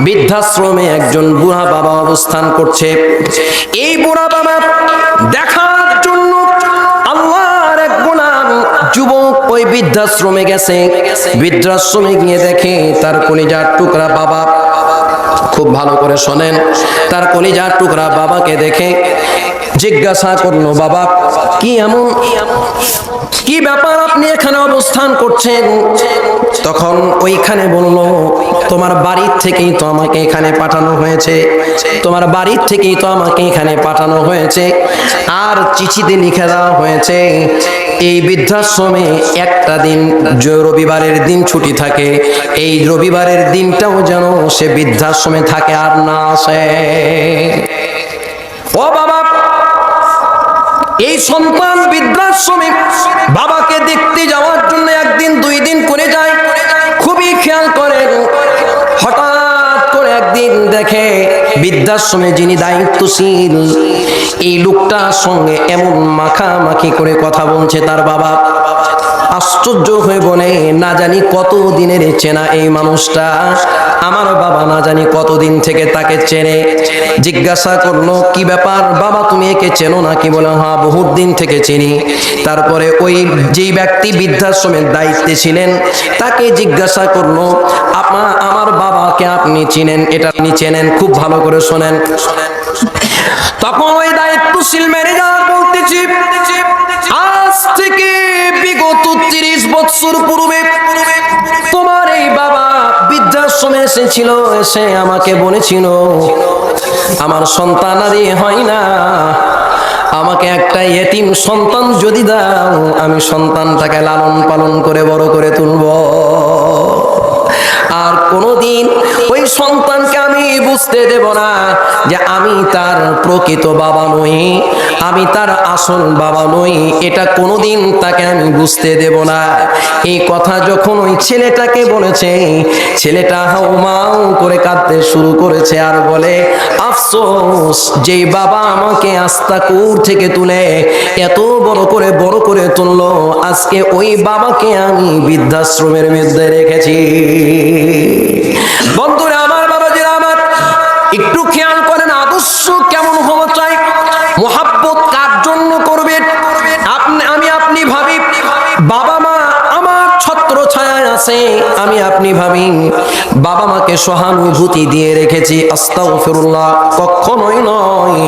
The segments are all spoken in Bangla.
বৃদ্ধাশ্রমে একজন বুড়া বাবা অবস্থান করছে। এই বুড়া বাবা দেখার জন্য আল্লাহর এক গোলাম যুবক ওই বৃদ্ধাশ্রমে গেছে। বৃদ্ধাশ্রমে গিয়ে দেখে তার কলিজার টুকরা বাবা, খুব ভালো করে শোনেন, তার কলিজার টুকরা বাবাকে দেখে জিজ্ঞাসা করলো, বাবা কি এমন, কি ব্যাপার, আপনি এখানে অবস্থান করছেন? তখন ওইখানে বলল, তোমার বাড়ির থেকেই তো আমাকে এখানে পাঠানো হয়েছে, তোমার বাড়ির থেকেই তো আমাকে এখানে পাঠানো হয়েছে, আর চিঠিতে লিখে দেওয়া হয়েছে এই বৃদ্ধাশ্রমে একটা দিন রবিবারের দিন ছুটি থাকে, এই রবিবারের দিনটাও যেন সে বৃদ্ধাশ্রমে থাকে আর না আসে। ও বাবা, এই সন্তান বৃদ্ধাশ্রমে বাবাকে দেখতে যাওয়ার জন্য একদিন দুই দিন করে যায়, খুবই খেয়াল করেন। হঠাৎ করে একদিন দেখে বৃদ্ধাশ্রমে যিনি দায়িত্বশীল এই লোকটার সঙ্গে এমন মাখামাখি করে কথা বলছে তার বাবা। আশ্চর্য হয়ে বলে, না জানি কত দিনের চেনা এই মানুষটা, আমার বাবা না জানি কতদিন থেকে তাকে চেনে। জিজ্ঞাসা করলো, কি ব্যাপার বাবা, তুমি একে চেনো নাকি? বলে, হ্যাঁ বহুত দিন থেকে চিনি। তারপরে ওই যেই ব্যক্তি বৃদ্ধাশ্রমের দায়িত্বে ছিলেন তাকে জিজ্ঞাসা করলো, আমার বাবাকে আপনি চিনেন? এটা আপনি চেনেন? খুব ভালো করে শোনেন। তখন ওই দায়িত্বশীল ম্যানেজার বলতেছি, আজ থেকে বিগত 30 বছর পূর্বে তোমার এই বাবা বৃদ্ধাশ্রমে এসেছিল, এসে আমাকে বলেছিল আমার সন্তান আর হয় না, আমাকে একটা ইয়েতিম সন্তান যদি দাও আমি সন্তানটাকে লালন পালন করে বড় করে তুলব, আর কোনোদিন ওই সন্তানকে আমি বুঝতে দেব না যে আমি তার প্রকৃত বাবা নই, আমি তার আসল বাবা নই, এটা কোনোদিন তাকে আমি বুঝতে দেব না। এই কথা যখন ওই ছেলেটাকে বলেছে, ছেলেটা হাউমাউ করে কাঁদতে শুরু করেছে আর বলে, আফসোস, যেই বাবা আমাকে আস্তাকুর থেকে তুলে এত বড় করে তুললো, আজকে ওই বাবাকে আমি বৃদ্ধাশ্রমের মধ্যে রেখেছি। বন্ধুরা আমার, বাবাজিরা আমার, একটু খেয়াল করেন আদর্শ কেমন হওয়া চাই, মোহাব্বত কার জন্য করবেন। আপনি ভাবি বাবা মা আমার ছত্র ছায়া আছে, আপনি ভাবি বাবা মাকে সহানুভূতি দিয়ে রেখেছি, আস্তাগফিরুল্লাহ, কখনোই নয়।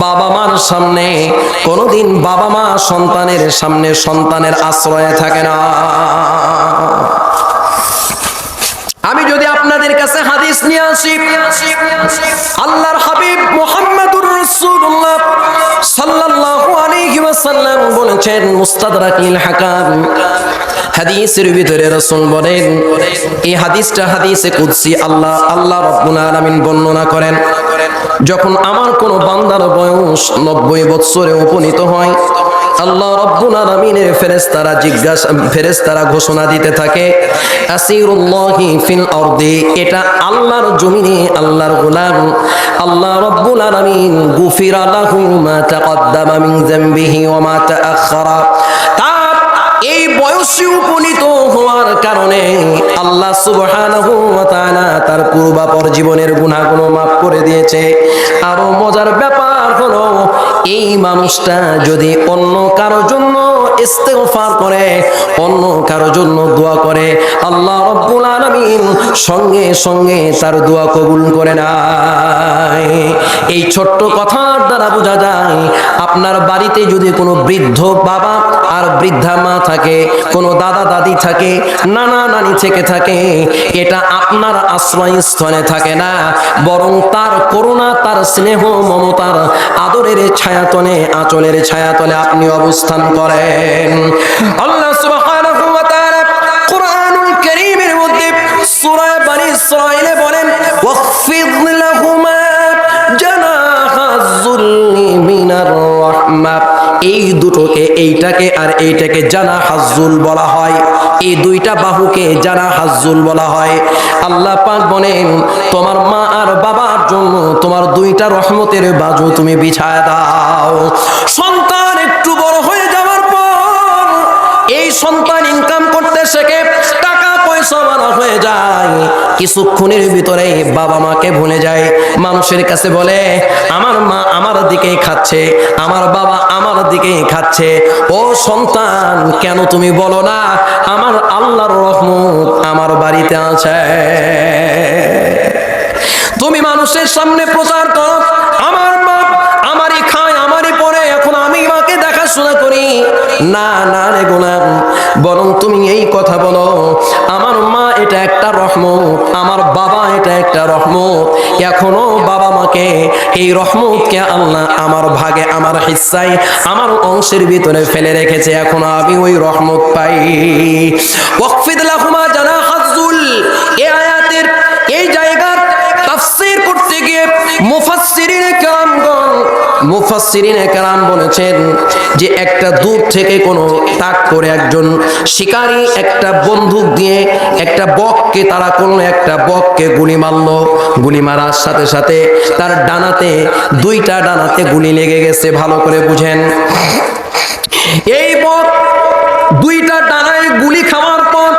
বাবা মার সামনে কোনোদিন বাবা মা সন্তানের সামনে সন্তানের আশ্রয়ে থাকে না। আমি যদি আপনাদের কাছে হাদিস নিয়ে আসি, আল্লাহর হাবিব মুহাম্মদুর রাসূলুল্লাহ সাল্লাল্লাহু আলাইহি ওয়াসাল্লাম বলেছেন, মুস্তাদরাকুল হাকাম হাদিসের ভিতরে রাসূল বলেন, এই হাদিসটা হাদিসে কুদসি, আল্লাহ রাব্বুল আলামিন বর্ণনা করেন, যখন আমার কোন বান্দার বয়স 90 বছরে উপনীত হয়, আল্লাহ রাব্বুল আলামিনের ফেরেশতারা ঘোষণা দিতে থাকে, আসিরুল্লাহি ফিল আরদি, এটা আল্লাহর জমিনে আল্লাহর গোলাম আল্লাহ রাব্বুল আলামিন গুফিরা লাহু মা তাকদ্দামা মিন যামবিহি ওয়া মা তাআখারা, তার এই বয়সে উপনীত হওয়ার কারণে আল্লাহ সুবহানাহু ওয়া তাআলা তার পূর্বাপর জীবনের গুনাহগুলো মাফ করে দিয়েছে। আরো মজার ব্যাপার হলো, এই মানুষটা যদি অন্য কারো জন্য ইস্তেগফার করে, অন্য কারো জন্য দোয়া করে, আল্লাহ রাব্বুল আলামিন সঙ্গে সঙ্গে তার দোয়া কবুল করে নেয়। এই ছোট্ট কথার দ্বারা বোঝা যায়, আপনার বাড়িতে যদি কোনো বৃদ্ধ বাবা আর বৃদ্ধা মা থাকে, কোনো দাদা দাদি থাকে, নানা নানি থেকে থাকে, এটা আপনার আশ্রয়স্থলে থাকে না, বরং তার করুণা, তার স্নেহ, মমতার, আদরের ছায়াতলে, আঁচলের ছায়াতলে আপনি অবস্থান করেন। আল্লাহ সুবহানাহু ওয়া তাআলা কুরআনুল কারীমের মধ্যে সূরা বনী ইসরাঈলে বলেন, ওয়াখফিদ লাহুমা জানাহাজ যুল্লি মিনার রাহমা, এই দুটোকে, এইটাকে আর এইটাকে জানাহাজুল বলা হয়, এই দুইটা বাহুকে জানাহাজুল বলা হয়। আল্লাহ পাক বলেন, তোমার মা আর বাবার জন্য তোমার দুইটা রহমতের বাজু তুমি বিছায় দাও। সন্তান একটু বড় হয়ে যাওয়ার পর এই সন্তান ইনকাম করতে শেখে, টাকা পয়সা সওয়ারা হয়ে যায়, কিছুক্ষণের ভিতরে বাবা মাকে ভুলে যায়। মানুষের কাছে বলে আমার মা আমার দিকেই খাচ্ছে, আমার বাবা আমার দিকেই খাচ্ছে। ও সন্তান, কেন তুমি বলো না আমার আল্লাহর রহমত আমার বাড়িতে আছে? তুমি মানুষের সামনে প্রচার করো আমার মা আমারই খায় আমারই পরে, এখন আমি মাকে দেখাশোনা করি। না না রে গোলাম, বরং তুমি এই কথা বলো আমার মা এটা একটা রহমত, আমার বাবা এটা একটা রহমত। এখনো বাবা মাকে এই রহমতকে আল্লাহ আমার ভাগে আমার হিস্সায় আমার অংশের ভিতরে ফেলে রেখেছে, এখনো আমি ওই রহমত পাই। ওয়াকফিদ লাহুমা জানাহাজ যুল, এই আয়াতের এই জায়গার তাফসীর করতে গিয়ে মুফাসসিরিনে কেরাম বলেছেন যে একটা দূর থেকে কোনো তাক করে একজন শিকারী একটা বন্দুক দিয়ে একটা বককে তাড়া করলো, একটা বককে গুলি মারলো। গুলি মারার সাথে সাথে তার ডানাতে, দুইটা ডানাতে গুলি লেগে গেছে। ভালো করে বুঝেন, এই বক দুইটা ডানায় গুলি খাওয়ার পর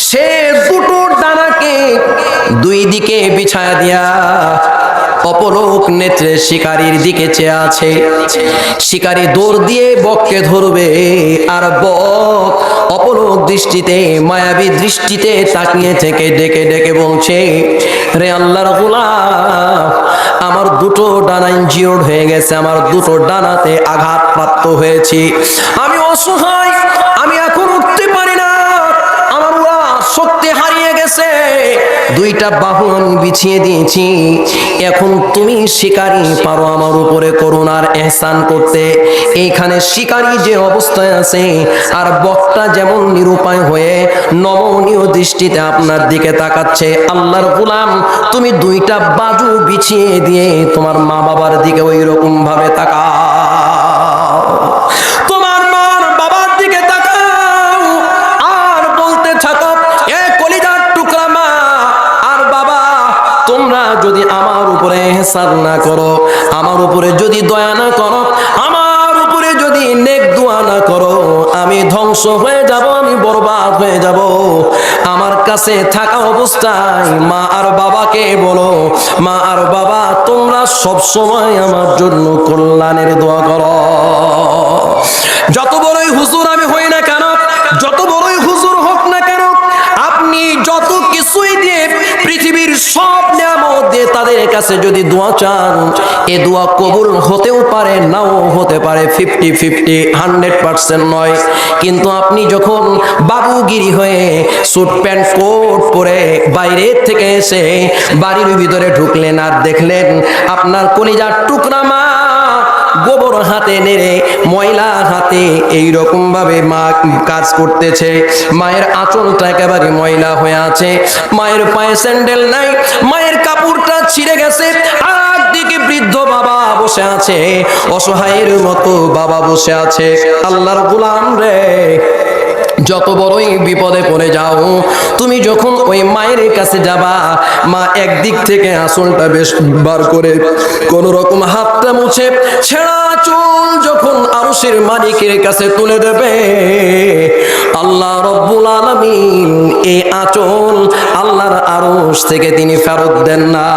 সে দুটো ডানাকে দুই দিকে বিছায়া দিয়া অপলক নেত্রে শিকারীর দিকে চেয়ে আছে। শিকারী দৌড় দিয়ে বককে ধরবে, আর বক অপলক দৃষ্টিতে মায়াবী দৃষ্টিতে তাকিয়ে থেকে ডেকে ডেকে বলছে, রে আল্লাহর গোলাম, আমার দুটো ডানা ইনজিওর্ড হয়ে গেছে, আমার দুটো ডানাতে আঘাতপ্রাপ্ত হয়েছি, আমি অসহায়, আমি এখন উঠতে পারি না, আমার শক্তি হারিয়ে গেছে, দুইটা বাহু আমি বিছিয়ে দিয়েছি, এখন তুমি শিকারী পারো আমার উপরে করুণার এহসান করতে। এইখানে শিকারী যে অবস্থায় আছে আর বকটা যেমন নিরুপায় হয়ে নমনীয় দৃষ্টিতে আপনার দিকে তাকাচ্ছে, আল্লাহর গোলাম তুমি দুইটা বাজু বিছিয়ে দিয়ে তোমার মা বাবার দিকে ওই রকম ভাবে তাকাও, তোমার মার বাবার দিকে তাকাও আর বলতে থাকো, এ কলিজার টুকরা মা আর বাবা, তোমরা যদি আমার উপরে ইহসান না করো, আমার উপরে যদি দয়া না করো, আমার উপরে যদি নেক দোয়া না করো, আমি ধ্বংস হয়ে যাব, আমি বরবাদ হয়ে যাব। আমার কাছে থাকা অবস্থায় মা আর বাবাকে বলো, মা আর বাবা তোমরা সব সময় আমার জন্য কল্যাণের দোয়া করো। যত বড়ই হুজুর আমি হই না কেন, যত বড়ই হুজুর হোক না কেন, আপনি যত কিছুই দিয়ে পৃথিবীর সব নিয়ামত দিয়ে তাদের কাছে যদি দোয়া চান, এ দোয়া কবুল হতেও পারে নাও হতে পারে, 50-50, 100% নয়। কিন্তু আপনি যখন বাবুগিরি হয়ে স্যুট প্যান্ট কোট পরে বাইরে থেকে এসে বাড়ির ভিতরে ঢুকলেন আর দেখলেন আপনার কলিজার টুকরা মা গোবর হাতে নেড়ে ময়লা হাতে এইরকম ভাবে মা কাজ করতেছে, মায়ের আঁচলটা একেবারে ময়লা হয়ে আছে, মায়ের পায়ে স্যান্ডেল নাই, মায়ের কাপড়টা ছিঁড়ে গেছে, আর দিকে বৃদ্ধ বাবা বসে আছে, অসহায়ের মতো বাবা বসে আছে। আল্লাহর গোলাম রে, যত বড়ই বিপদে পড়ে যাও, তুমি যখন ওই মায়ের কাছে যাবা, মা একদিক থেকে আঁচলটা বেশ বার করে কোন রকম হাতটা মুছে ছেঁড়া চুল যখন আরশের মালিকের কাছে তুলে দেবে, আল্লাহ রব্বুল আলামিন এই আঁচল আল্লাহর আরশ থেকে তিনি ফেরত দেন না।